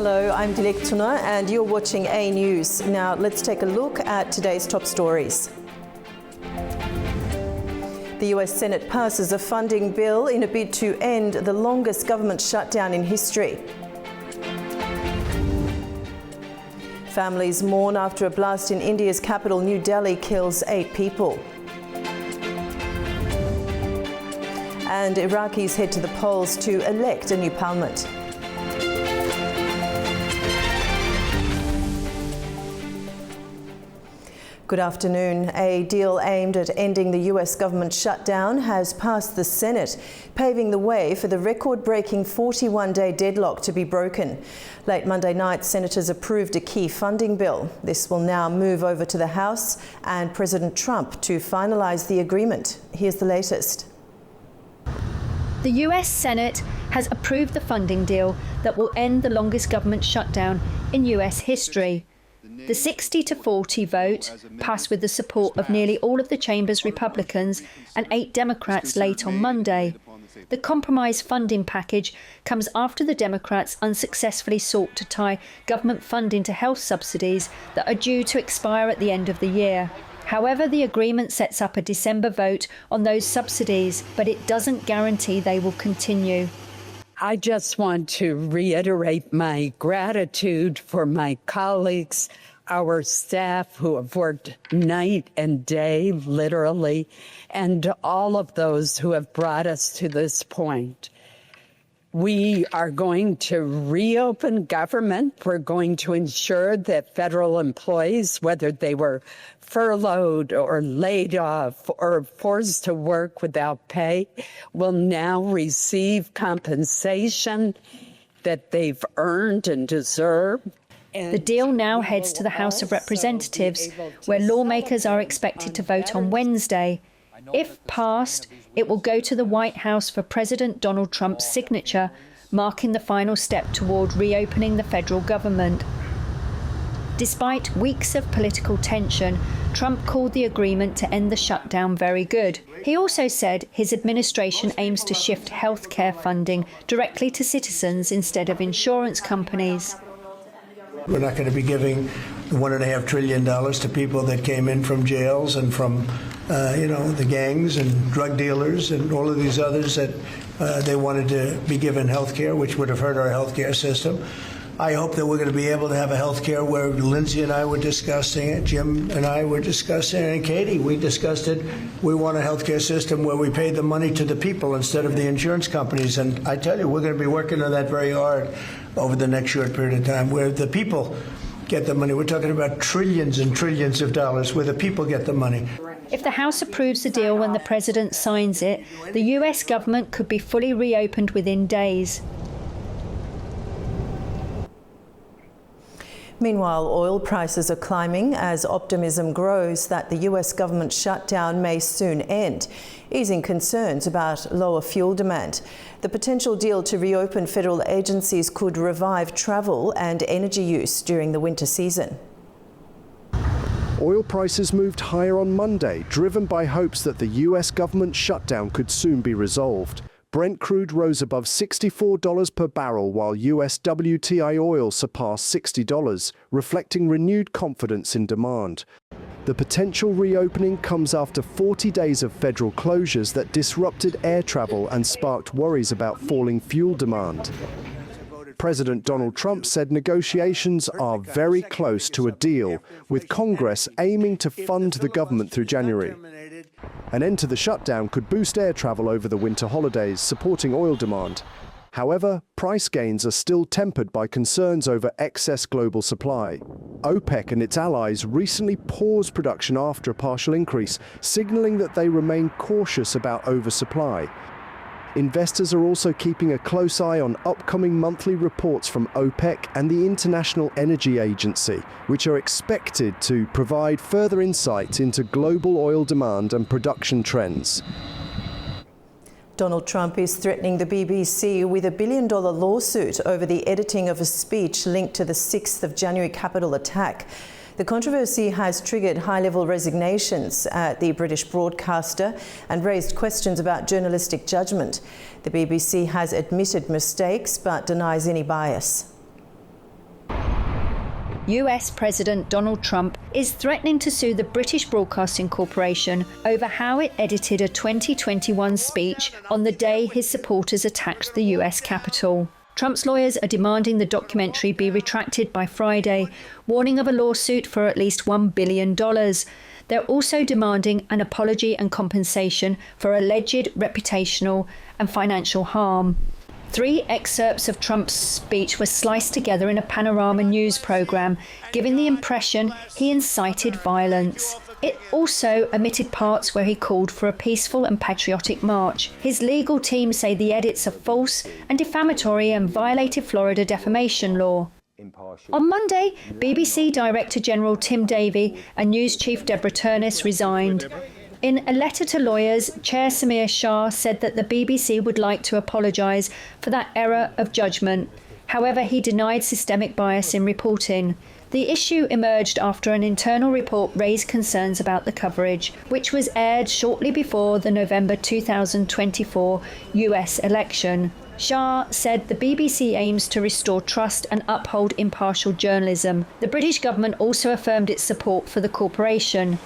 Hello, I'm Dilek Tuna and you're watching A News. Now let's take a look at today's top stories. The US Senate passes a funding bill in a bid to end the longest government shutdown in history. Families mourn after a blast in India's capital, New Delhi, kills 8 people. And Iraqis head to the polls to elect a new parliament. Good afternoon. A deal aimed at ending the US government shutdown has passed the Senate, paving the way for the record-breaking 41-day deadlock to be broken. Late Monday night, senators approved a key funding bill. This will now move over to the House and President Trump to finalise the agreement. Here's the latest. The US Senate has approved the funding deal that will end the longest government shutdown in US history. The 60-40 vote passed with the support of nearly all of the chamber's Republicans and 8 Democrats late on Monday. The compromise funding package comes after the Democrats unsuccessfully sought to tie government funding to health subsidies that are due to expire at the end of the year. However, the agreement sets up a December vote on those subsidies, but it doesn't guarantee they will continue. I just want to reiterate my gratitude for my colleagues, our staff who have worked night and day, literally, and all of those who have brought us to this point. We are going to reopen government. We're going to ensure that federal employees, whether they were furloughed or laid off or forced to work without pay, will now receive compensation that they've earned and deserve. The deal now heads to the House of Representatives, where lawmakers are expected to vote on Wednesday. If passed, it will go to the White House for President Donald Trump's signature, marking the final step toward reopening the federal government. Despite weeks of political tension, Trump called the agreement to end the shutdown very good. He also said his administration aims to shift healthcare funding directly to citizens instead of insurance companies. We're not going to be giving $1.5 trillion to people that came in from jails and from, the gangs and drug dealers and all of these others that they wanted to be given health care, which would have hurt our health care system. I hope that we're going to be able to have a health care where Lindsay and I were discussing it, Jim and I were discussing it, and Katie, we discussed it. We want a health care system where we pay the money to the people instead of the insurance companies. And I tell you, we're going to be working on that very hard over the next short period of time, where the people get the money. We're talking about trillions and trillions of dollars where the people get the money. If the House approves the deal when the President signs it, the US government could be fully reopened within days. Meanwhile, oil prices are climbing as optimism grows that the US government shutdown may soon end, easing concerns about lower fuel demand. The potential deal to reopen federal agencies could revive travel and energy use during the winter season. Oil prices moved higher on Monday, driven by hopes that the US government shutdown could soon be resolved. Brent crude rose above $64 per barrel, while US WTI oil surpassed $60, reflecting renewed confidence in demand. The potential reopening comes after 40 days of federal closures that disrupted air travel and sparked worries about falling fuel demand. President Donald Trump said negotiations are very close to a deal, with Congress aiming to fund the government through January. An end to the shutdown could boost air travel over the winter holidays, supporting oil demand. However, price gains are still tempered by concerns over excess global supply. OPEC and its allies recently paused production after a partial increase, signaling that they remain cautious about oversupply. Investors are also keeping a close eye on upcoming monthly reports from OPEC and the International Energy Agency, which are expected to provide further insight into global oil demand and production trends. Donald Trump is threatening the BBC with $1 billion lawsuit over the editing of a speech linked to the 6th of January Capitol attack. The controversy has triggered high-level resignations at the British broadcaster and raised questions about journalistic judgment. The BBC has admitted mistakes but denies any bias. US President Donald Trump is threatening to sue the British Broadcasting Corporation over how it edited a 2021 speech on the day his supporters attacked the US Capitol. Trump's lawyers are demanding the documentary be retracted by Friday, warning of a lawsuit for at least $1 billion. They're also demanding an apology and compensation for alleged reputational and financial harm. 3 excerpts of Trump's speech were sliced together in a Panorama News programme, giving the impression he incited violence. It also omitted parts where he called for a peaceful and patriotic march. His legal team say the edits are false and defamatory and violated Florida defamation law. On Monday, BBC Director General Tim Davie and News Chief Deborah Turness resigned. In a letter to lawyers, Chair Samir Shah said that the BBC would like to apologise for that error of judgment. However, he denied systemic bias in reporting. The issue emerged after an internal report raised concerns about the coverage, which was aired shortly before the November 2024 US election. Shah said the BBC aims to restore trust and uphold impartial journalism. The British government also affirmed its support for the corporation.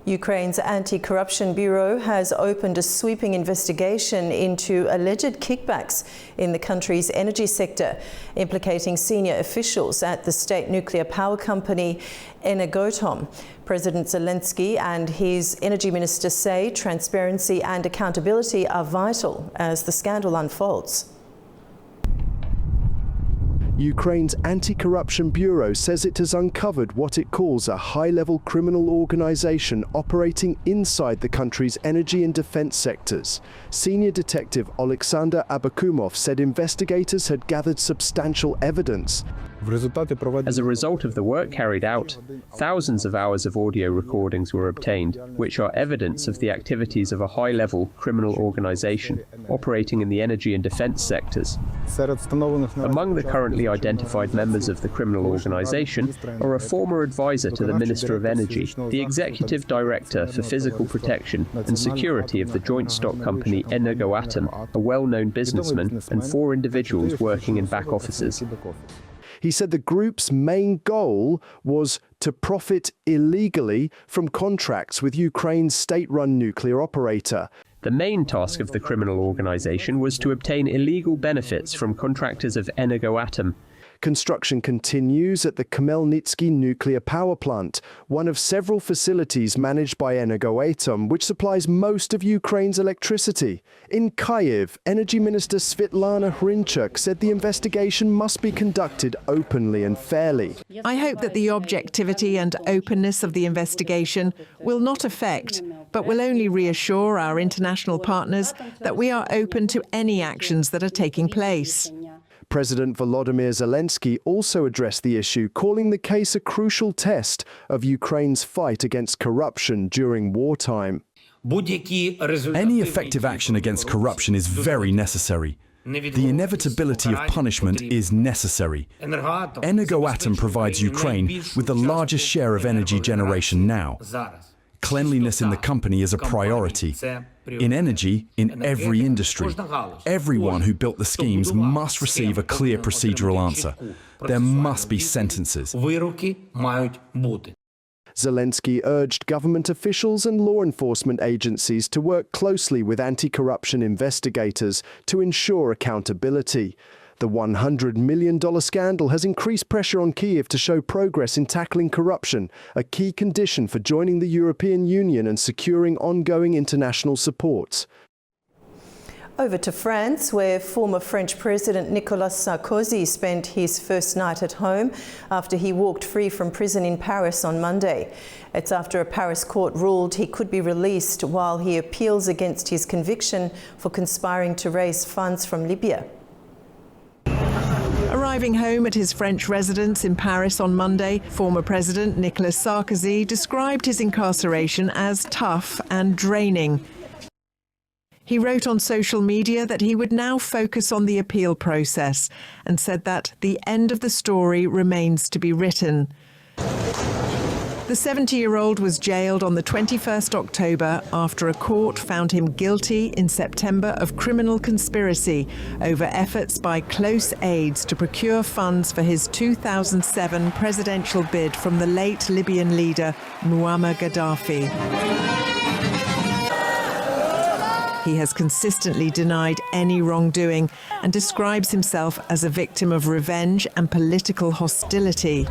Ukraine's Anti-Corruption Bureau has opened a sweeping investigation into alleged kickbacks in the country's energy sector, implicating senior officials at the state nuclear power company Energoatom. President Zelensky and his energy minister say transparency and accountability are vital as the scandal unfolds. Ukraine's Anti-Corruption Bureau says it has uncovered what it calls a high-level criminal organization operating inside the country's energy and defense sectors. Senior Detective Alexander Abakumov said investigators had gathered substantial evidence. As a result of the work carried out, thousands of hours of audio recordings were obtained, which are evidence of the activities of a high-level criminal organization operating in the energy and defense sectors. Among the currently identified members of the criminal organization are a former advisor to the Minister of Energy, the Executive Director for Physical Protection and Security of the joint stock company Energoatom, a well-known businessman, and 4 individuals working in back offices. He said the group's main goal was to profit illegally from contracts with Ukraine's state-run nuclear operator. The main task of the criminal organization was to obtain illegal benefits from contractors of Energoatom. Construction continues at the Khmelnytsky nuclear power plant, one of several facilities managed by Energoatom, which supplies most of Ukraine's electricity. In Kyiv, Energy Minister Svitlana Hrinchuk said the investigation must be conducted openly and fairly. I hope that the objectivity and openness of the investigation will not affect, but will only reassure our international partners that we are open to any actions that are taking place. President Volodymyr Zelensky also addressed the issue, calling the case a crucial test of Ukraine's fight against corruption during wartime. Any effective action against corruption is very necessary. The inevitability of punishment is necessary. Energoatom provides Ukraine with the largest share of energy generation now. Cleanliness in the company is a priority. In energy, in every industry, everyone who built the schemes must receive a clear procedural answer. There must be sentences. Zelensky urged government officials and law enforcement agencies to work closely with anti-corruption investigators to ensure accountability. The $100 million scandal has increased pressure on Kyiv to show progress in tackling corruption, a key condition for joining the European Union and securing ongoing international support. Over to France, where former French President Nicolas Sarkozy spent his first night at home after he walked free from prison in Paris on Monday. It's after a Paris court ruled he could be released while he appeals against his conviction for conspiring to raise funds from Libya. Arriving home at his French residence in Paris on Monday, former President Nicolas Sarkozy described his incarceration as tough and draining. He wrote on social media that he would now focus on the appeal process and said that the end of the story remains to be written. The 70-year-old was jailed on the 21st October after a court found him guilty in September of criminal conspiracy over efforts by close aides to procure funds for his 2007 presidential bid from the late Libyan leader Muammar Gaddafi. He has consistently denied any wrongdoing and describes himself as a victim of revenge and political hostility.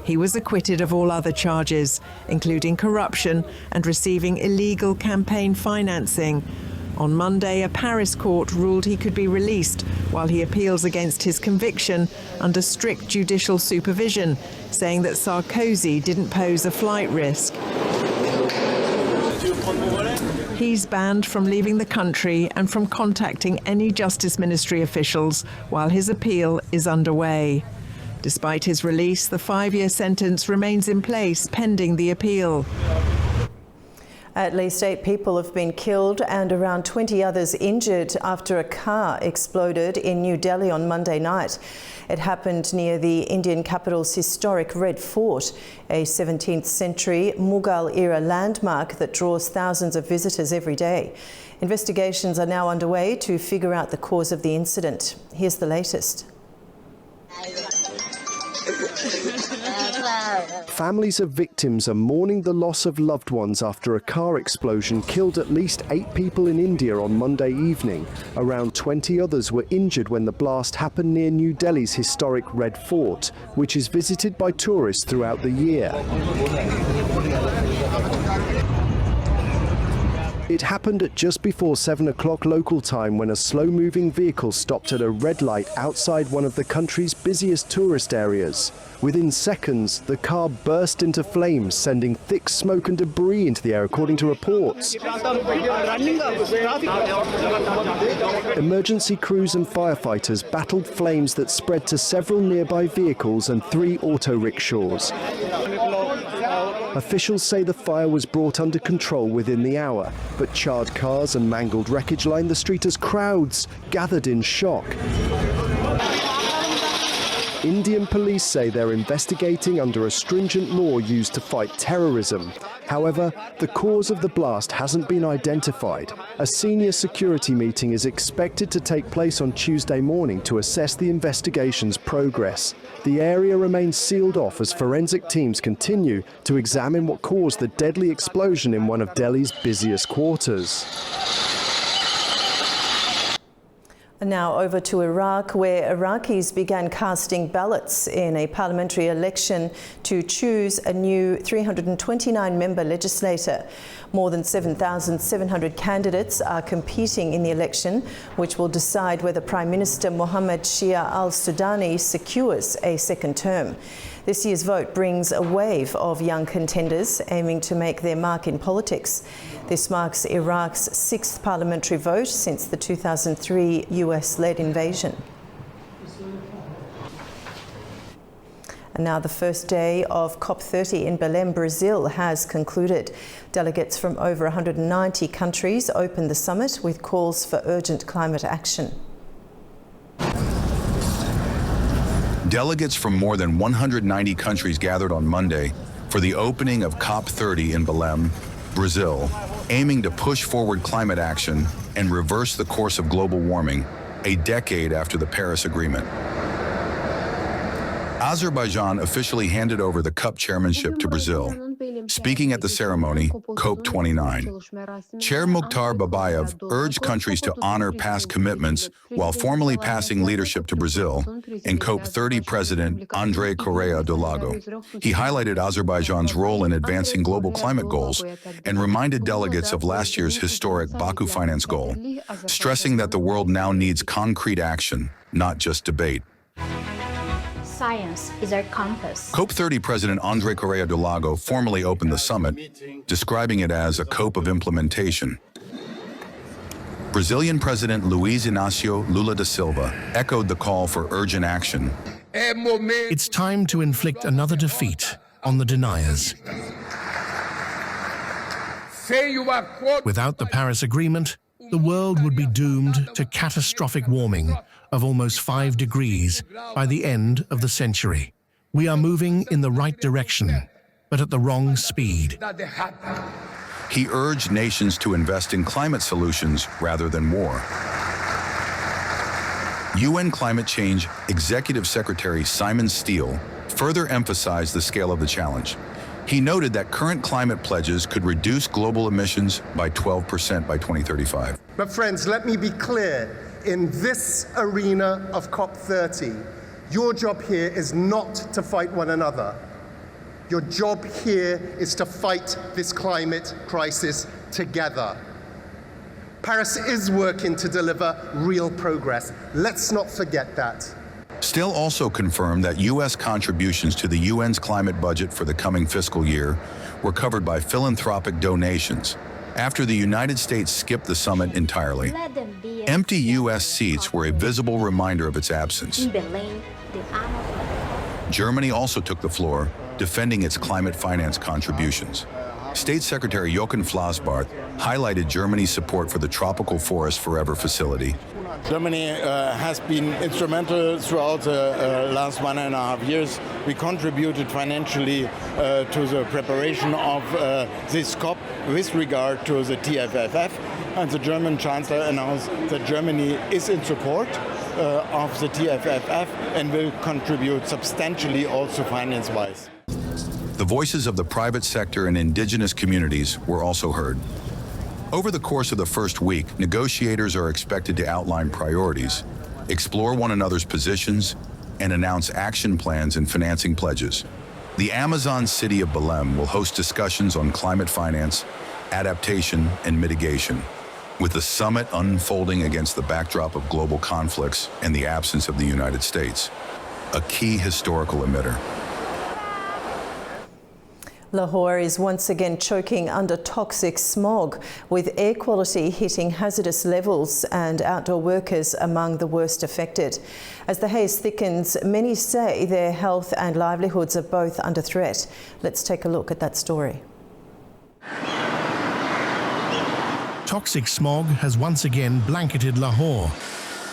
He was acquitted of all other charges, including corruption and receiving illegal campaign financing. On Monday, a Paris court ruled he could be released while he appeals against his conviction under strict judicial supervision, saying that Sarkozy didn't pose a flight risk. He's banned from leaving the country and from contacting any Justice Ministry officials while his appeal is underway. Despite his release, the 5-year sentence remains in place pending the appeal. At least 8 people have been killed and around 20 others injured after a car exploded in New Delhi on Monday night. It happened near the Indian capital's historic Red Fort, a 17th century Mughal-era landmark that draws thousands of visitors every day. Investigations are now underway to figure out the cause of the incident. Here's the latest. Families of victims are mourning the loss of loved ones after a car explosion killed at least 8 people in India on Monday evening. Around 20 others were injured when the blast happened near New Delhi's historic Red Fort, which is visited by tourists throughout the year. It happened at just before 7 o'clock local time when a slow-moving vehicle stopped at a red light outside one of the country's busiest tourist areas. Within seconds, the car burst into flames, sending thick smoke and debris into the air, according to reports. Emergency crews and firefighters battled flames that spread to several nearby vehicles and 3 auto rickshaws. Officials say the fire was brought under control within the hour, but charred cars and mangled wreckage lined the street as crowds gathered in shock. Indian police say they're investigating under a stringent law used to fight terrorism. However, the cause of the blast hasn't been identified. A senior security meeting is expected to take place on Tuesday morning to assess the investigation's progress. The area remains sealed off as forensic teams continue to examine what caused the deadly explosion in one of Delhi's busiest quarters. Now over to Iraq, where Iraqis began casting ballots in a parliamentary election to choose a new 329-member legislature. More than 7,700 candidates are competing in the election, which will decide whether Prime Minister Mohammed Shia al-Sudani secures a second term. This year's vote brings a wave of young contenders aiming to make their mark in politics. This marks Iraq's 6th parliamentary vote since the 2003 US-led invasion. And now the first day of COP30 in Belém, Brazil has concluded. Delegates from over 190 countries opened the summit with calls for urgent climate action. Delegates from more than 190 countries gathered on Monday for the opening of COP30 in Belém, Brazil, aiming to push forward climate action and reverse the course of global warming a decade after the Paris Agreement. Azerbaijan officially handed over the COP chairmanship to Brazil. Speaking at the ceremony, COP29, Chair Mukhtar Babayev urged countries to honor past commitments while formally passing leadership to Brazil and COP30 President André Correa do Lago. He highlighted Azerbaijan's role in advancing global climate goals and reminded delegates of last year's historic Baku Finance goal, stressing that the world now needs concrete action, not just debate. Science is our compass. COP30 President André Correa do Lago formally opened the summit, describing it as a COP of implementation. Brazilian President Luiz Inácio Lula da Silva echoed the call for urgent action. It's time to inflict another defeat on the deniers. Without the Paris Agreement, the world would be doomed to catastrophic warming of almost 5 degrees by the end of the century. We are moving in the right direction, but at the wrong speed. He urged nations to invest in climate solutions rather than war. UN Climate Change Executive Secretary Simon Steele further emphasized the scale of the challenge. He noted that current climate pledges could reduce global emissions by 12% by 2035. But friends, let me be clear. In this arena of COP30, your job here is not to fight one another. Your job here is to fight this climate crisis together. Paris is working to deliver real progress. Let's not forget that. Steele also confirmed that U.S. contributions to the UN's climate budget for the coming fiscal year were covered by philanthropic donations after the United States skipped the summit entirely. Empty U.S. seats were a visible reminder of its absence. Germany also took the floor, defending its climate finance contributions. State Secretary Jochen Flassbart highlighted Germany's support for the Tropical Forest Forever facility. Germany has been instrumental throughout the last 1.5 years. We contributed financially to the preparation of this COP with regard to the TFFF, and the German Chancellor announced that Germany is in support of the TFFF and will contribute substantially also finance-wise. The voices of the private sector and indigenous communities were also heard. Over the course of the first week, negotiators are expected to outline priorities, explore one another's positions, and announce action plans and financing pledges. The Amazon city of Belém will host discussions on climate finance, adaptation, and mitigation, with the summit unfolding against the backdrop of global conflicts and the absence of the United States, a key historical emitter. Lahore is once again choking under toxic smog, with air quality hitting hazardous levels and outdoor workers among the worst affected. As the haze thickens, many say their health and livelihoods are both under threat. Let's take a look at that story. Toxic smog has once again blanketed Lahore,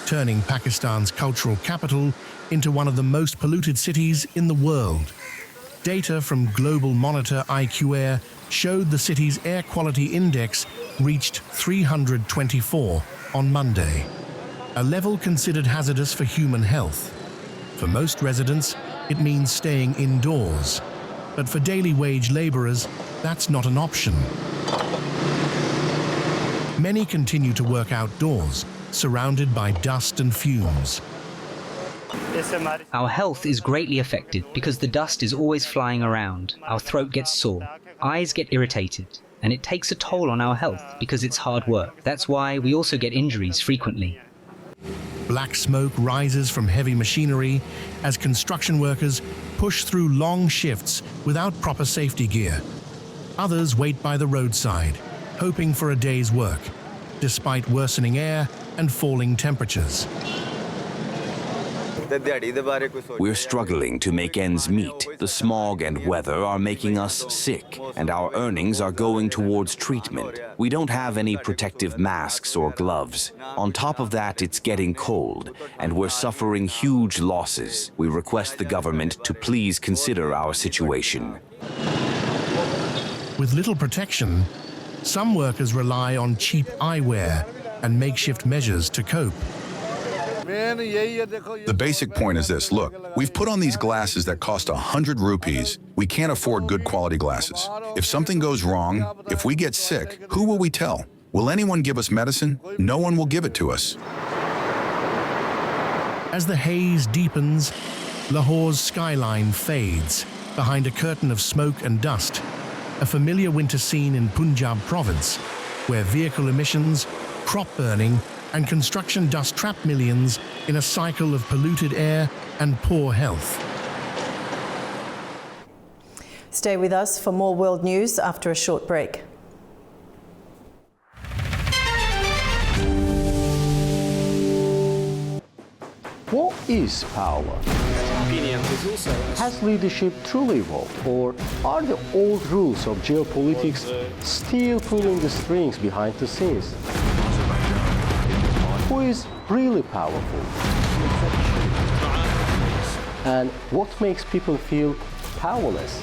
turning Pakistan's cultural capital into one of the most polluted cities in the world. Data from Global Monitor IQ Air showed the city's air quality index reached 324 on Monday, a level considered hazardous for human health. For most residents, it means staying indoors. But for daily wage laborers, that's not an option. Many continue to work outdoors, surrounded by dust and fumes. Our health is greatly affected because the dust is always flying around. Our throat gets sore, eyes get irritated, and it takes a toll on our health because it's hard work. That's why we also get injuries frequently. Black smoke rises from heavy machinery as construction workers push through long shifts without proper safety gear. Others wait by the roadside, hoping for a day's work, despite worsening air and falling temperatures. We're struggling to make ends meet. The smog and weather are making us sick, and our earnings are going towards treatment. We don't have any protective masks or gloves. On top of that, it's getting cold, and we're suffering huge losses. We request the government to please consider our situation. With little protection, some workers rely on cheap eyewear and makeshift measures to cope. The basic point is this. Look, we've put on these glasses that cost 100 rupees. We can't afford good quality glasses. If something goes wrong, if we get sick, who will we tell? Will anyone give us medicine? No one will give it to us. As the haze deepens, Lahore's skyline fades behind a curtain of smoke and dust, a familiar winter scene in Punjab province, where vehicle emissions, crop burning, and construction dust trap millions in a cycle of polluted air and poor health. Stay with us for more world news after a short break. What is power? Has leadership truly evolved, or are the old rules of geopolitics still pulling the strings behind the scenes? Who is really powerful? And what makes people feel powerless?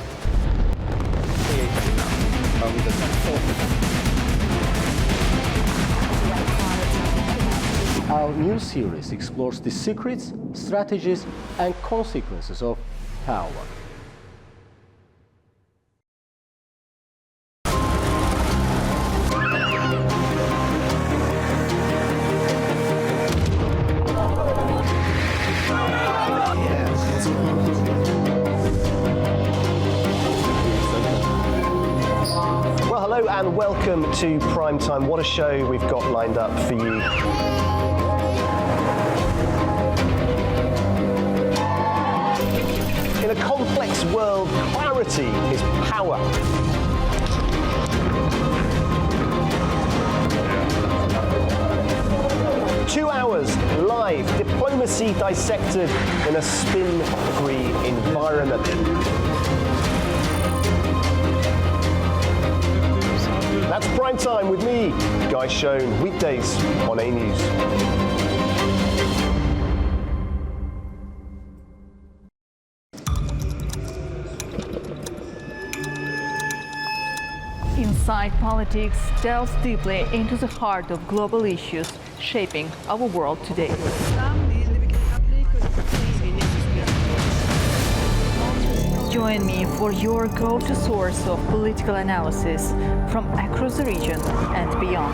Our new series explores the secrets, strategies, and consequences of power. Well, hello and welcome to Primetime. What a show we've got lined up for you. In a complex world, clarity is power. Two hours live, diplomacy dissected in a spin-free environment. That's Prime Time with me, Guy Schoen, weekdays on A News. Inside Politics delves deeply into the heart of global issues shaping our world today. Join me for your go-to source of political analysis from across the region and beyond.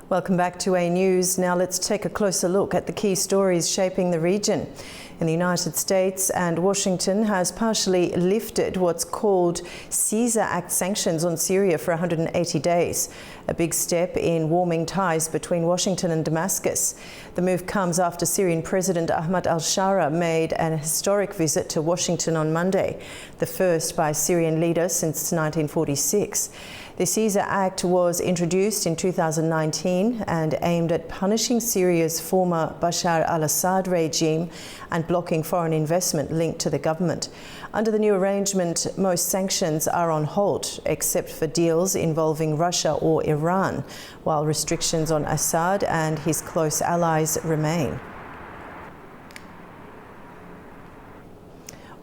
Welcome back to A News. Now let's take a closer look at the key stories shaping the region. In the United States and Washington has partially lifted what's called Caesar Act sanctions on Syria for 180 days, a big step in warming ties between Washington and Damascus. The move comes after Syrian President Ahmad al-Shara made an historic visit to Washington on Monday, the first by a Syrian leader since 1946. The Caesar Act was introduced in 2019 and aimed at punishing Syria's former Bashar al-Assad regime and blocking foreign investment linked to the government. Under the new arrangement, most sanctions are on hold, except for deals involving Russia or Iran, while restrictions on Assad and his close allies remain.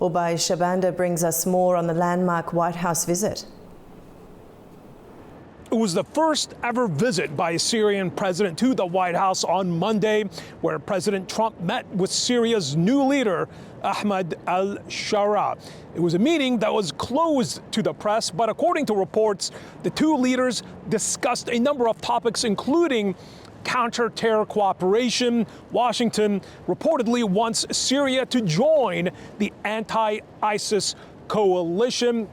Ubay Shabanda brings us more on the landmark White House visit. It was the first ever visit by a Syrian president to the White House on Monday, where President Trump met with Syria's new leader, Ahmad al-Shara. It was a meeting that was closed to the press, but according to reports, the two leaders discussed a number of topics, including counter-terror cooperation. Washington reportedly wants Syria to join the anti-ISIS coalition.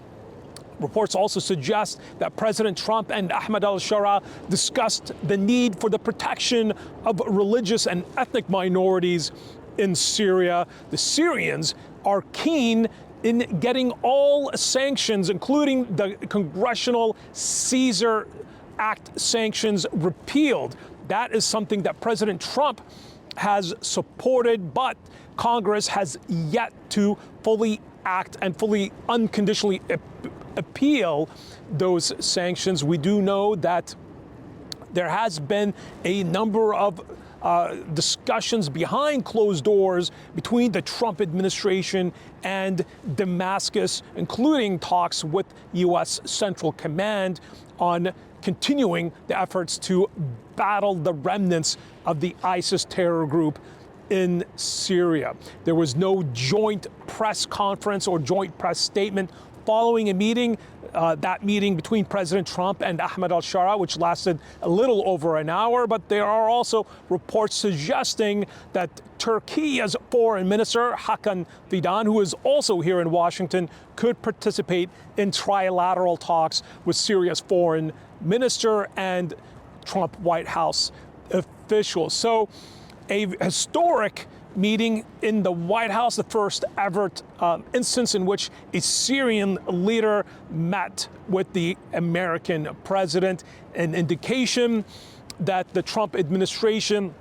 Reports also suggest that President Trump and Ahmad al-Shara discussed the need for the protection of religious and ethnic minorities in Syria. The Syrians are keen in getting all sanctions, including the congressional Caesar Act sanctions, repealed. That is something that President Trump has supported, but Congress has yet to fully act and fully unconditionally appeal those sanctions. We do know that there has been a number of discussions behind closed doors between the Trump administration and Damascus, including talks with U.S. Central Command on continuing the efforts to battle the remnants of the ISIS terror group in Syria. There was no joint press conference or joint press statement following a meeting, that meeting between President Trump and Ahmad al-Shara, which lasted a little over an hour. But there are also reports suggesting that Turkey's foreign minister, Hakan Fidan, who is also here in Washington, could participate in trilateral talks with Syria's foreign minister and Trump White House officials. So a historic meeting in the White House, the first ever instance in which a Syrian leader met with the American president, an indication that the Trump administration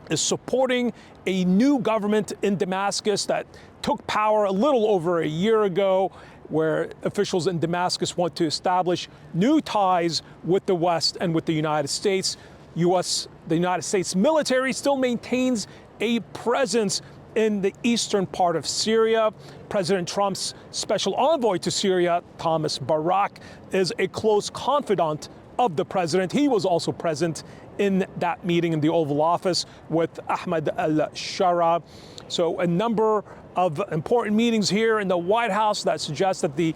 is supporting a new government in Damascus that took power a little over a year ago, where officials in Damascus want to establish new ties with the West and with the United States. The United States military still maintains a presence in the eastern part of Syria. President Trump's special envoy to Syria, Thomas Barak, is a close confidant of the president. He was also present in that meeting in the Oval Office with Ahmed al-Shara. So a number of important meetings here in the White House that suggest that the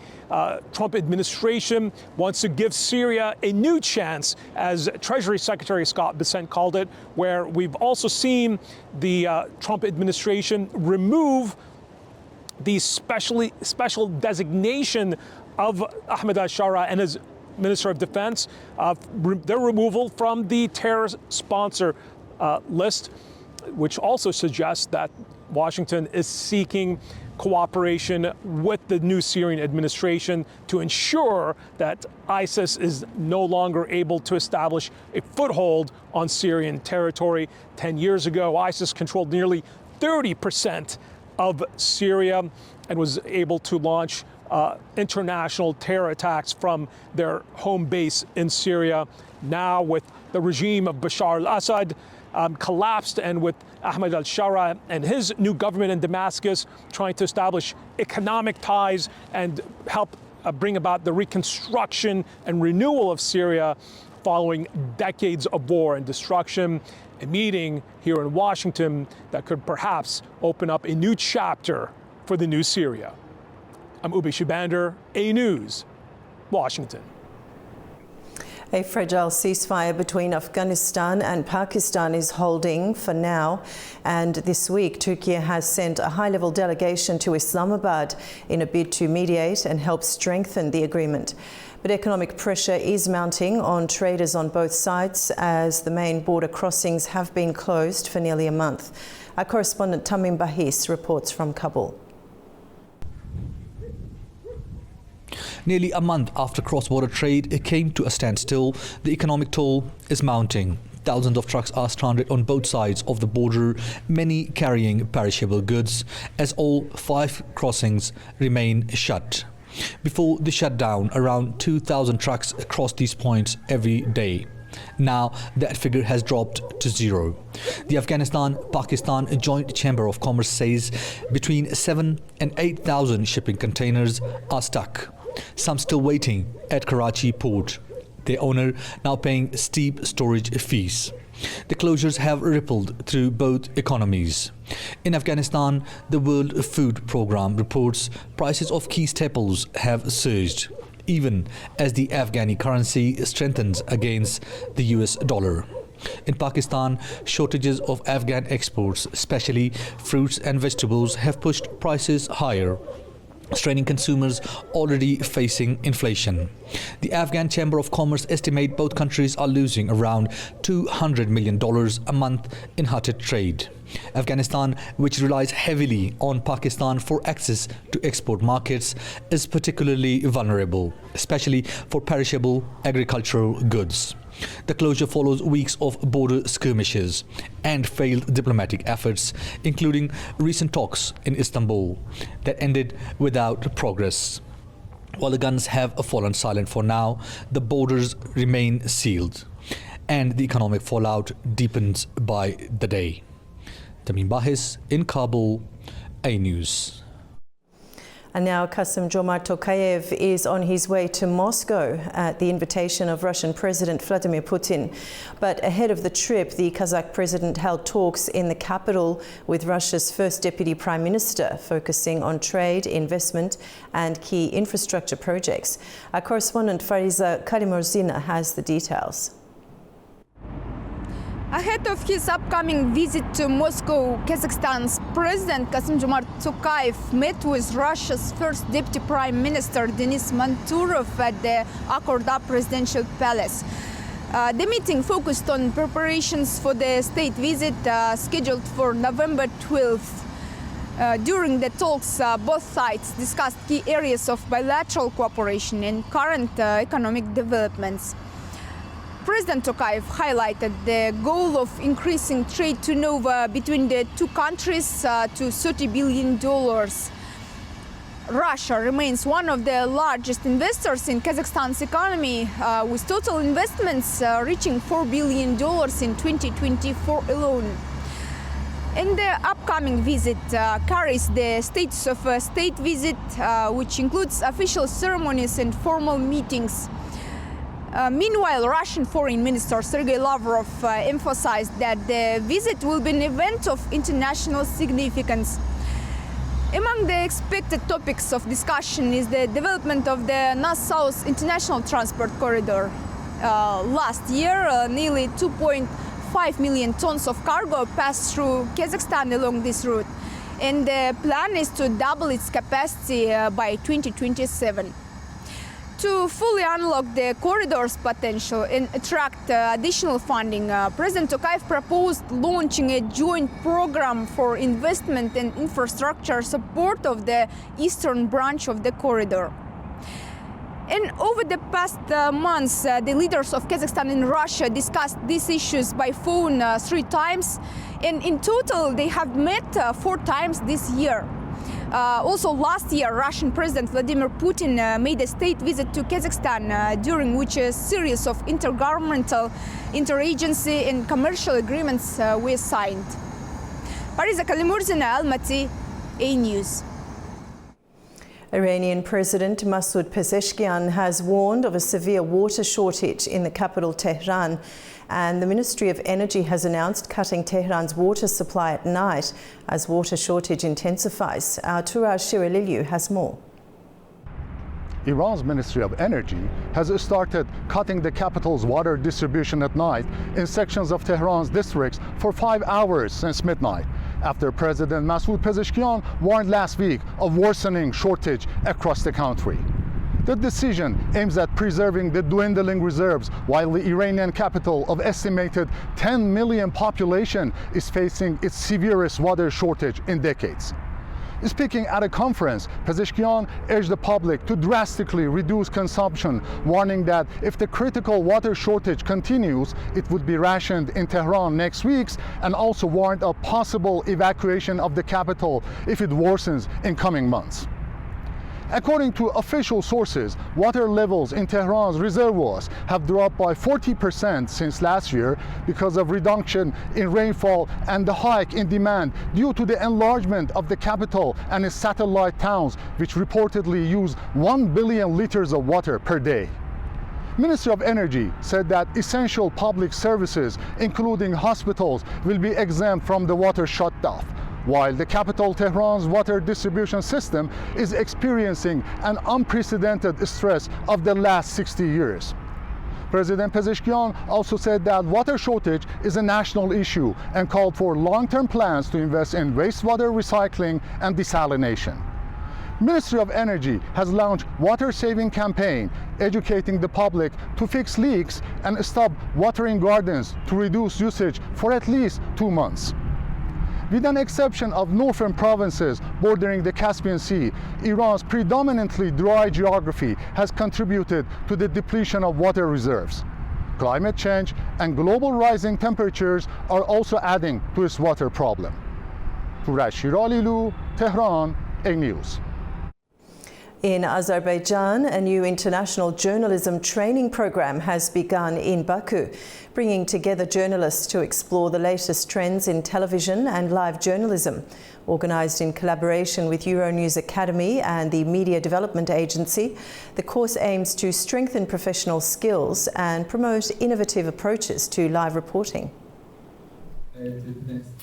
Trump administration wants to give Syria a new chance, as Treasury Secretary Scott Bessent called it, where we've also seen the Trump administration remove the special designation of Ahmed al-Shara and his Minister of Defense, their removal from the terror sponsor list, which also suggests that Washington is seeking cooperation with the new Syrian administration to ensure that ISIS is no longer able to establish a foothold on Syrian territory. 10 years ago, ISIS controlled nearly 30% of Syria and was able to launch international terror attacks from their home base in Syria. Now, with the regime of Bashar al-Assad collapsed, and with Ahmed al-Shara and his new government in Damascus trying to establish economic ties and help bring about the reconstruction and renewal of Syria following decades of war and destruction, a meeting here in Washington that could perhaps open up a new chapter for the new Syria. I'm Ubi Shibander, A News, Washington. A fragile ceasefire between Afghanistan and Pakistan is holding for now, and this week Turkey has sent a high-level delegation to Islamabad in a bid to mediate and help strengthen the agreement. But economic pressure is mounting on traders on both sides as the main border crossings have been closed for nearly a month. Our correspondent Tamim Bahis reports from Kabul. Nearly a month after cross-border trade came to a standstill, the economic toll is mounting. Thousands of trucks are stranded on both sides of the border, many carrying perishable goods, as all 5 crossings remain shut. Before the shutdown, around 2,000 trucks crossed these points every day. Now that figure has dropped to 0. The Afghanistan-Pakistan Joint Chamber of Commerce says between 7,000 and 8,000 shipping containers are stuck, some still waiting at Karachi port, their owner now paying steep storage fees. The closures have rippled through both economies. In Afghanistan, the World Food Programme reports prices of key staples have surged, even as the Afghani currency strengthens against the US dollar. In Pakistan, shortages of Afghan exports, especially fruits and vegetables, have pushed prices higher, straining consumers already facing inflation. The Afghan Chamber of Commerce estimate both countries are losing around $200 million a month in hutted trade. Afghanistan, which relies heavily on Pakistan for access to export markets, is particularly vulnerable, especially for perishable agricultural goods. The closure follows weeks of border skirmishes and failed diplomatic efforts, including recent talks in Istanbul that ended without progress. While the guns have fallen silent for now, the borders remain sealed, and the economic fallout deepens by the day. Tamim Bahis in Kabul, A News. And now Kassym-Jomart Tokayev is on his way to Moscow at the invitation of Russian President Vladimir Putin. But ahead of the trip, the Kazakh president held talks in the capital with Russia's first deputy prime minister, focusing on trade, investment and key infrastructure projects. Our correspondent Fariza Kalimurzina has the details. Ahead of his upcoming visit to Moscow, Kazakhstan's President Kassym-Jomart Tokayev met with Russia's first Deputy Prime Minister Denis Manturov at the Akorda Presidential Palace. The meeting focused on preparations for the state visit scheduled for November 12th. During the talks, both sides discussed key areas of bilateral cooperation and current economic developments. President Tokayev highlighted the goal of increasing trade turnover between the two countries to $30 billion. Russia remains one of the largest investors in Kazakhstan's economy, with total investments reaching $4 billion in 2024 alone. And the upcoming visit carries the status of a state visit, which includes official ceremonies and formal meetings. Meanwhile, Russian Foreign Minister Sergei Lavrov emphasized that the visit will be an event of international significance. Among the expected topics of discussion is the development of the North-South International Transport Corridor. Last year, nearly 2.5 million tons of cargo passed through Kazakhstan along this route, and the plan is to double its capacity by 2027. To fully unlock the corridor's potential and attract additional funding, President Tokayev proposed launching a joint program for investment and infrastructure support of the eastern branch of the corridor. And over the past months, the leaders of Kazakhstan and Russia discussed these issues by phone 3 times, and in total they have met 4 times this year. Also last year, Russian President Vladimir Putin made a state visit to Kazakhstan, during which a series of intergovernmental, interagency and commercial agreements were signed. Pariza Kalimurzina, Almaty, A News. Iranian President Masoud Pezeshkian has warned of a severe water shortage in the capital Tehran, and the Ministry of Energy has announced cutting Tehran's water supply at night as water shortage intensifies. Our Turaj Shiraliliu has more. Iran's Ministry of Energy has started cutting the capital's water distribution at night in sections of Tehran's districts for 5 hours since midnight, after President Masoud Pezeshkian warned last week of worsening shortage across the country. The decision aims at preserving the dwindling reserves while the Iranian capital of estimated 10 million population is facing its severest water shortage in decades. Speaking at a conference, Pezeshkian urged the public to drastically reduce consumption, warning that if the critical water shortage continues, it would be rationed in Tehran next week, and also warned of possible evacuation of the capital if it worsens in coming months. According to official sources, water levels in Tehran's reservoirs have dropped by 40% since last year because of reduction in rainfall and the hike in demand due to the enlargement of the capital and its satellite towns, which reportedly use 1 billion liters of water per day. Ministry of Energy said that essential public services, including hospitals, will be exempt from the water shut-off, while the capital Tehran's water distribution system is experiencing an unprecedented stress of the last 60 years. President Pezeshkian also said that water shortage is a national issue and called for long-term plans to invest in wastewater recycling and desalination. Ministry of Energy has launched water-saving campaign, educating the public to fix leaks and stop watering gardens to reduce usage for at least 2 months. With an exception of northern provinces bordering the Caspian Sea, Iran's predominantly dry geography has contributed to the depletion of water reserves. Climate change and global rising temperatures are also adding to its water problem. Turaj Shiraliliu, Tehran, A News. In Azerbaijan, a new international journalism training program has begun in Baku, bringing together journalists to explore the latest trends in television and live journalism. Organised in collaboration with Euronews Academy and the Media Development Agency, the course aims to strengthen professional skills and promote innovative approaches to live reporting.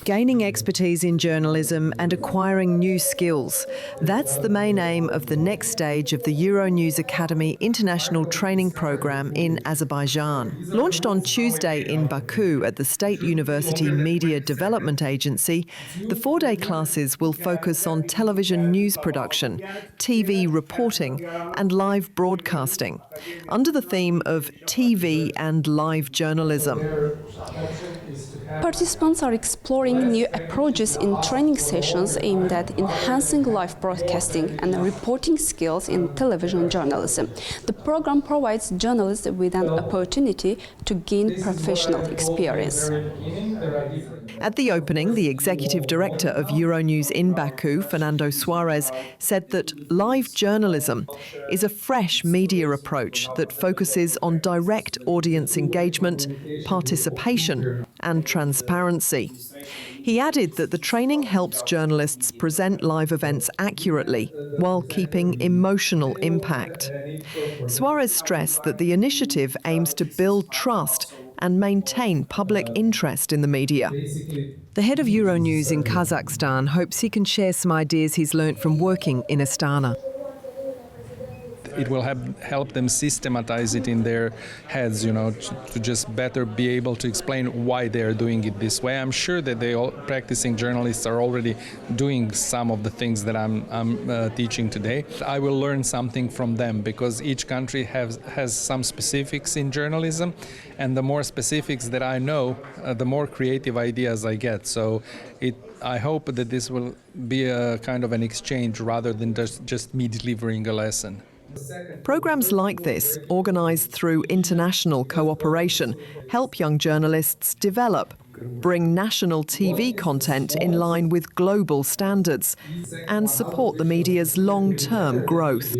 Gaining expertise in journalism and acquiring new skills. That's the main aim of the next stage of the Euronews Academy International Training Programme in Azerbaijan. Launched on Tuesday in Baku at the State University Media Development Agency, the 4-day classes will focus on television news production, TV reporting and live broadcasting, under the theme of TV and live journalism. Participants are exploring new approaches in training sessions aimed at enhancing live broadcasting and reporting skills in television journalism. The program provides journalists with an opportunity to gain professional experience. At the opening, the executive director of Euronews in Baku, Fernando Suarez, said that live journalism is a fresh media approach that focuses on direct audience engagement, participation and transparency. He added that the training helps journalists present live events accurately while keeping emotional impact. Suarez stressed that the initiative aims to build trust and maintain public interest in the media. The head of Euronews in Kazakhstan hopes he can share some ideas he's learnt from working in Astana. It will help them systematize it in their heads, to just better be able to explain why they're doing it this way. I'm sure that practicing journalists are already doing some of the things that I'm teaching today. I will learn something from them because each country has some specifics in journalism, and the more specifics that I know, the more creative ideas I get. So I hope that this will be a kind of an exchange rather than just me delivering a lesson. Programs like this, organised through international cooperation, help young journalists develop, bring national TV content in line with global standards, and support the media's long-term growth.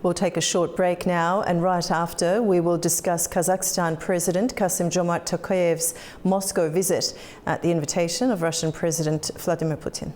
We'll take a short break now, and right after we will discuss Kazakhstan President Kassym-Jomart Tokayev's Moscow visit at the invitation of Russian President Vladimir Putin.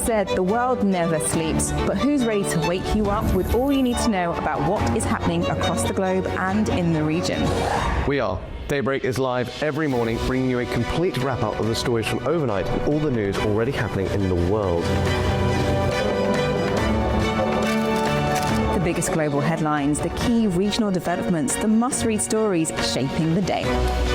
Said the world never sleeps, but who's ready to wake you up with all you need to know about what is happening across the globe and in the region? We are. Daybreak is live every morning, bringing you a complete wrap-up of the stories from overnight and all the news already happening in the world. The biggest global headlines, the key regional developments, the must-read stories shaping the day.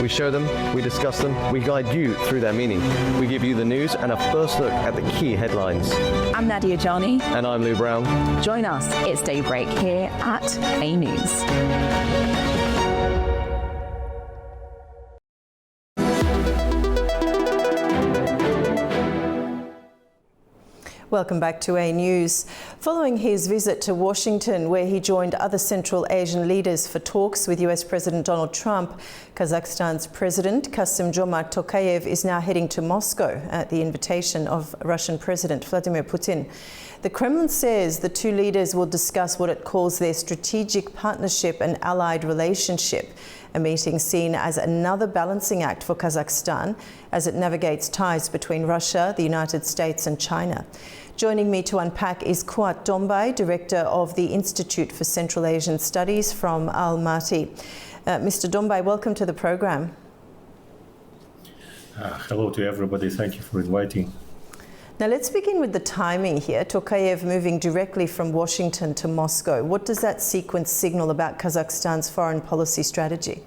We show them, we discuss them, we guide you through their meaning. We give you the news and a first look at the key headlines. I'm Nadia Jani. And I'm Lou Brown. Join us, it's Daybreak here at A News. Welcome back to A News. Following his visit to Washington, where he joined other Central Asian leaders for talks with US President Donald Trump, Kazakhstan's President Kassym-Jomart Tokayev is now heading to Moscow at the invitation of Russian President Vladimir Putin. The Kremlin says the two leaders will discuss what it calls their strategic partnership and allied relationship, a meeting seen as another balancing act for Kazakhstan as it navigates ties between Russia, the United States and China. Joining me to unpack is Kuat Dombay, Director of the Institute for Central Asian Studies from Almaty. Mr. Dombay, welcome to the program. Hello to everybody. Thank you for inviting. Now let's begin with the timing here. Tokayev moving directly from Washington to Moscow. What does that sequence signal about Kazakhstan's foreign policy strategy?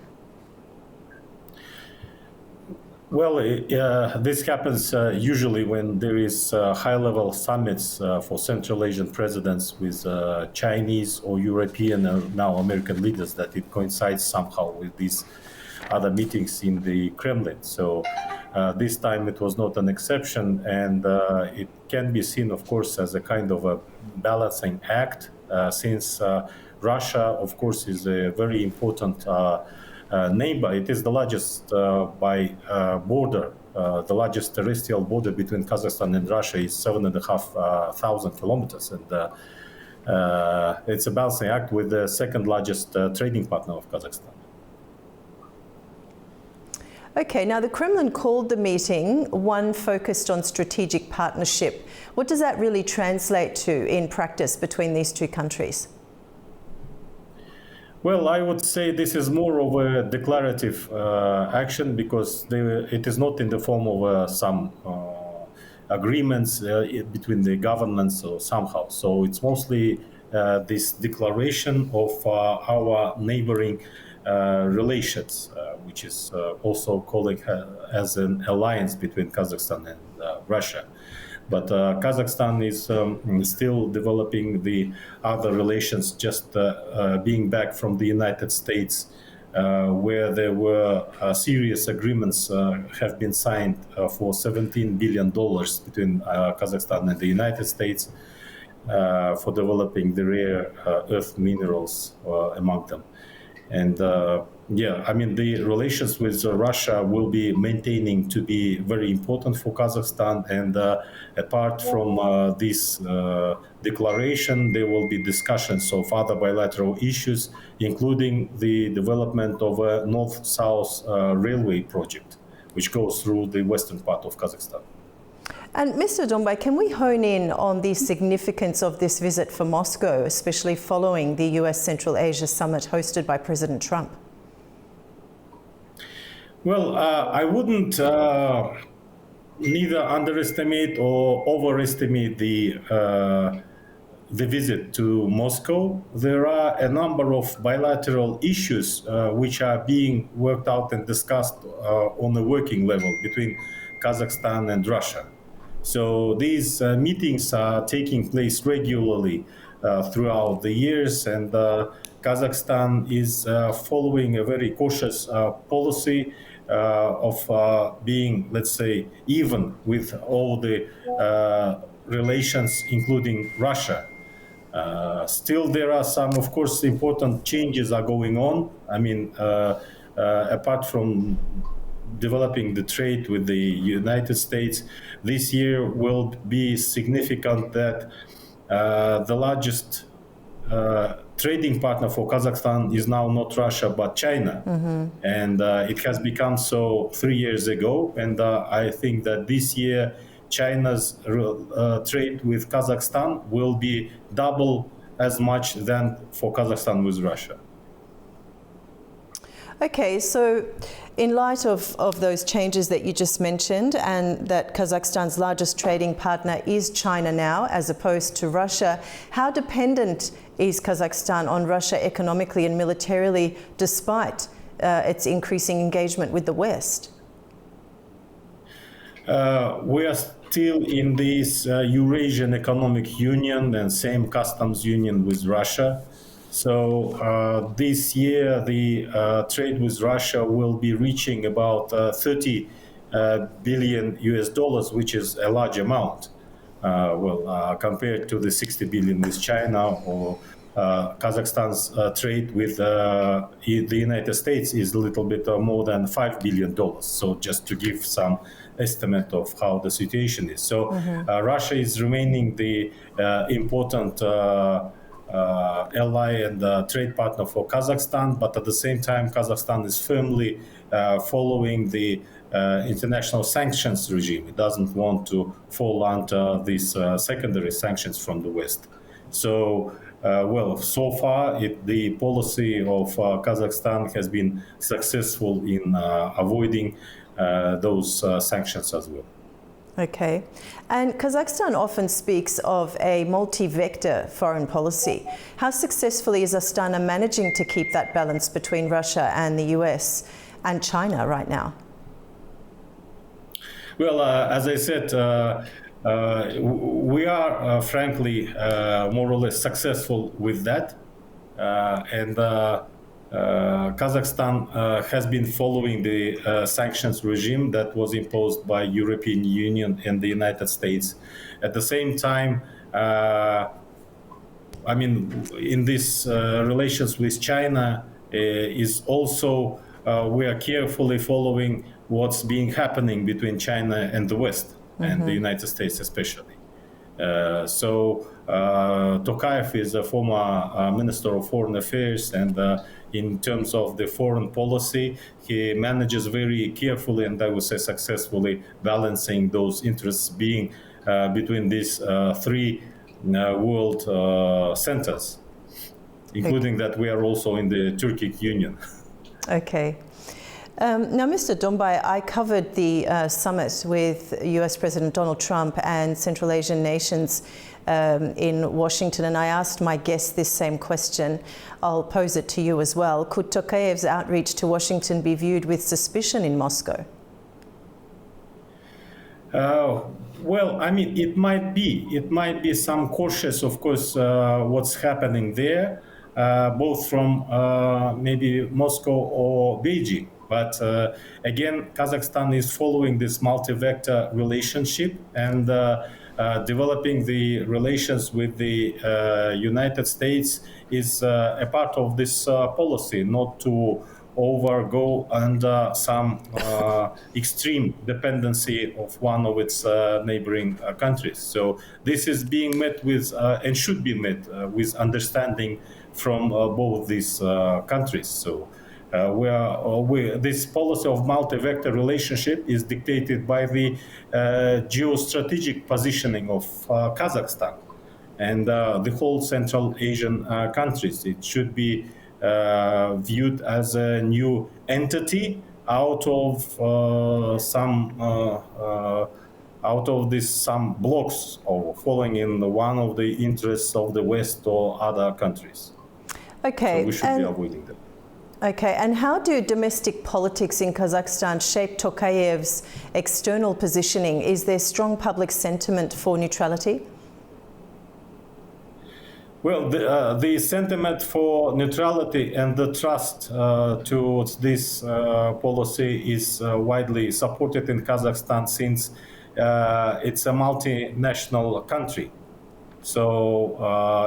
Well, this happens usually when there is high-level summits for Central Asian presidents with Chinese or European or now American leaders, that it coincides somehow with these other meetings in the Kremlin. So this time it was not an exception, and it can be seen, of course, as a kind of a balancing act, since Russia, of course, is a very important neighbor. It is the largest by border, the largest terrestrial border between Kazakhstan and Russia is 7,500 kilometers, and it's a balancing act with the second largest trading partner of Kazakhstan. Okay, now the Kremlin called the meeting one focused on strategic partnership. What does that really translate to in practice between these two countries? Well, I would say this is more of a declarative action, because it is not in the form of some agreements between the governments or somehow. So it's mostly this declaration of our neighboring relations, which is also calling as an alliance between Kazakhstan and Russia. But Kazakhstan is still developing the other relations, just being back from the United States, where there were serious agreements have been signed for $17 billion between Kazakhstan and the United States for developing the rare earth minerals among them. And yeah, I mean, the relations with Russia will be maintaining to be very important for Kazakhstan. And apart from this declaration, there will be discussions of other bilateral issues, including the development of a north-south railway project, which goes through the western part of Kazakhstan. And Mr. Dombay, can we hone in on the significance of this visit for Moscow, especially following the US Central Asia Summit hosted by President Trump? Well, I wouldn't neither underestimate or overestimate the visit to Moscow. There are a number of bilateral issues which are being worked out and discussed on a working level between Kazakhstan and Russia. So these meetings are taking place regularly throughout the years, and Kazakhstan is following a very cautious policy of being, let's say, even with all the relations, including Russia. Still, there are some, of course, important changes are going on. I mean, apart from developing the trade with the United States, this year will be significant that the largest trading partner for Kazakhstan is now not Russia but China. Mm-hmm. And it has become so 3 years ago. And I think that this year China's trade with Kazakhstan will be double as much than for Kazakhstan with Russia. Okay, so in light of those changes that you just mentioned, and that Kazakhstan's largest trading partner is China now as opposed to Russia, how dependent is Kazakhstan on Russia economically and militarily despite its increasing engagement with the West? We are still in this Eurasian Economic Union and same customs union with Russia. So this year, the trade with Russia will be reaching about $30 billion US, which is a large amount. Compared to the 60 billion with China, or Kazakhstan's trade with the United States is a little bit more than $5 billion. So just to give some estimate of how the situation is. So Russia is remaining the important ally and trade partner for Kazakhstan, but at the same time, Kazakhstan is firmly following the international sanctions regime. It doesn't want to fall under these secondary sanctions from the West. So, so far, the policy of Kazakhstan has been successful in avoiding those sanctions as well. Okay. And Kazakhstan often speaks of a multi-vector foreign policy. How successfully is Astana managing to keep that balance between Russia and the US and China right now? Well, as I said, we are frankly more or less successful with that. Kazakhstan has been following the sanctions regime that was imposed by European Union and the United States. At the same time, in these relations with China is also we are carefully following what's being happening between China and the West and the United States especially. Tokayev is a former Minister of Foreign Affairs, and in terms of the foreign policy, he manages very carefully and I would say successfully balancing those interests being between these three world centers, including that we are also in the Turkic Union. Okay. Now, Mr. Dombay, I covered the summit with US President Donald Trump and Central Asian nations in Washington, and I asked my guest this same question. I'll pose it to you as well. Could Tokayev's outreach to Washington be viewed with suspicion in Moscow? Well, I mean, it might be some cautious, of course, what's happening there, both from maybe Moscow or Beijing. But again, Kazakhstan is following this multi-vector relationship and developing the relations with the United States is a part of this policy, not to overgo under some extreme dependency of one of its neighboring countries. So this is being met with and should be met with understanding from both these countries. So this policy of multi-vector relationship is dictated by the geostrategic positioning of Kazakhstan and the whole Central Asian countries. It should be viewed as a new entity out of some blocks or falling in one of the interests of the West or other countries. Okay. So we should be avoiding them. Okay, and how do domestic politics in Kazakhstan shape Tokayev's external positioning? Is there strong public sentiment for neutrality? Well, the sentiment for neutrality and the trust towards this policy is widely supported in Kazakhstan since it's a multinational country. So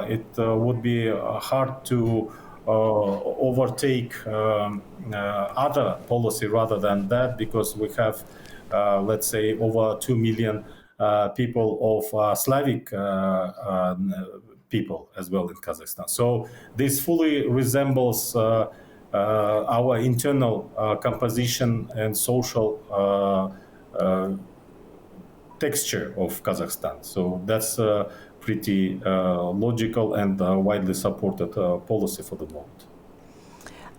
it would be hard to overtake other policy rather than that, because we have, let's say, over 2 million people of Slavic people as well in Kazakhstan. So this fully resembles our internal composition and social texture of Kazakhstan. So that's pretty logical and widely supported policy for the moment.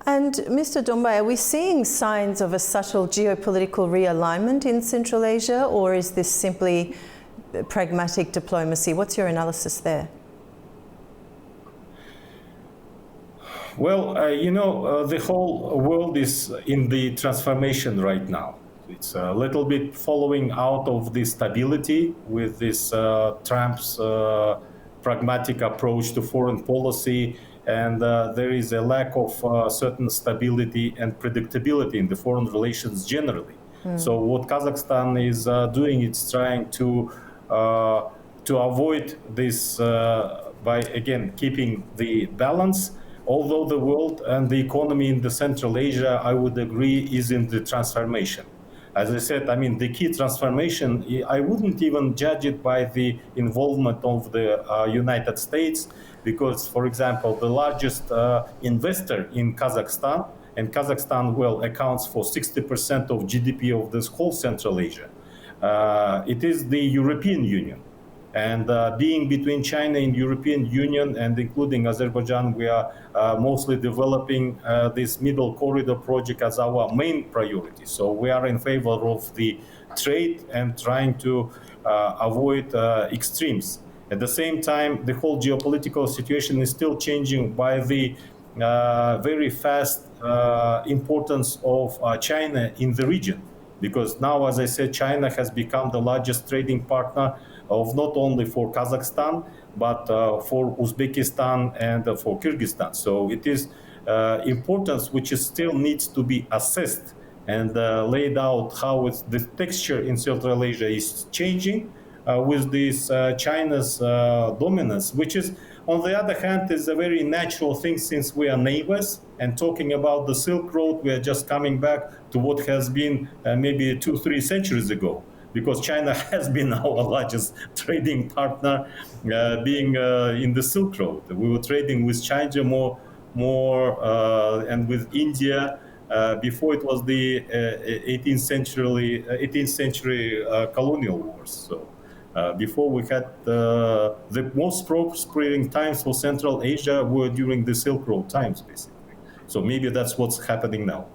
And Mr. Dombay, are we seeing signs of a subtle geopolitical realignment in Central Asia, or is this simply pragmatic diplomacy? What's your analysis there? Well, the whole world is in the transformation right now. It's a little bit following out of the stability with this Trump's pragmatic approach to foreign policy, and there is a lack of certain stability and predictability in the foreign relations generally. So what Kazakhstan is doing, it's trying to avoid this by, again, keeping the balance. Although the world and the economy in the Central Asia, I would agree, is in the transformation. As I said, I mean, the key transformation, I wouldn't even judge it by the involvement of the United States, because, for example, the largest investor in Kazakhstan, and Kazakhstan, well, accounts for 60% of GDP of this whole Central Asia, it is the European Union. And being between China and European Union and including Azerbaijan, we are mostly developing this middle corridor project as our main priority. So we are in favor of the trade and trying to avoid extremes. At the same time, the whole geopolitical situation is still changing by the very fast importance of China in the region. Because now, as I said, China has become the largest trading partner of not only for Kazakhstan, but for Uzbekistan and for Kyrgyzstan. So it is importance which is still needs to be assessed and laid out how the texture in Central Asia is changing with this China's dominance, which is, on the other hand, is a very natural thing since we are neighbors. And talking about the Silk Road, we are just coming back to what has been maybe 2-3 centuries ago, because China has been our largest trading partner, being in the Silk Road. We were trading with China more and with India before it was the 18th century colonial wars. So before we had the most prospering times for Central Asia were during the Silk Road times, basically. So maybe that's what's happening now.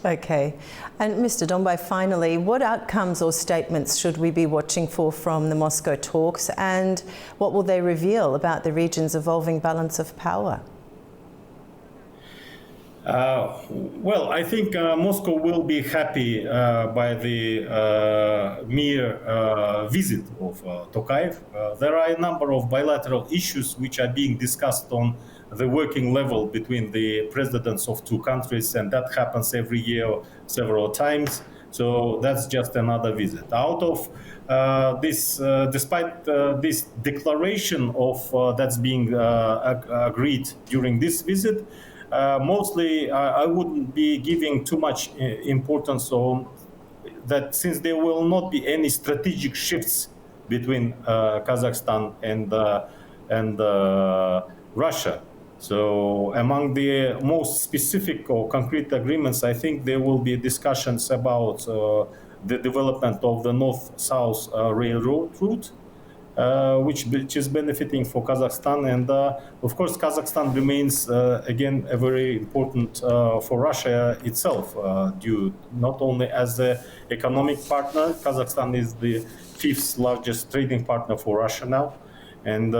Okay. And Mr. Dombay, finally, what outcomes or statements should we be watching for from the Moscow talks, and what will they reveal about the region's evolving balance of power? Well, I think Moscow will be happy by the mere visit of Tokayev. There are a number of bilateral issues which are being discussed on the working level between the presidents of two countries, and that happens every year several times. So that's just another visit. Out of this, despite this declaration of that's being agreed during this visit, mostly I wouldn't be giving too much importance on that, since there will not be any strategic shifts between Kazakhstan and Russia. So among the most specific or concrete agreements, I think there will be discussions about the development of the north-south railroad route, which is benefiting for Kazakhstan. And of course, Kazakhstan remains, again, a very important for Russia itself, due not only as an economic partner. Kazakhstan is the 5th largest trading partner for Russia now. And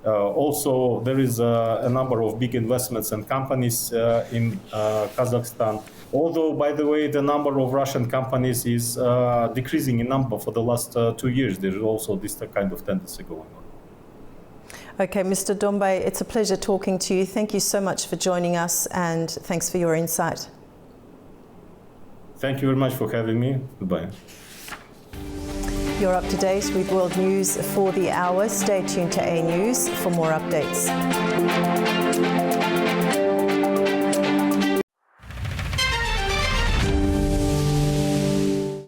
also, there is a number of big investments and companies in Kazakhstan. Although, by the way, the number of Russian companies is decreasing in number for the last 2 years. There is also this kind of tendency going on. Okay, Mr. Dombay, it's a pleasure talking to you. Thank you so much for joining us, and thanks for your insight. Thank you very much for having me. Goodbye. You're up to date with world news for the hour. Stay tuned to A News for more updates.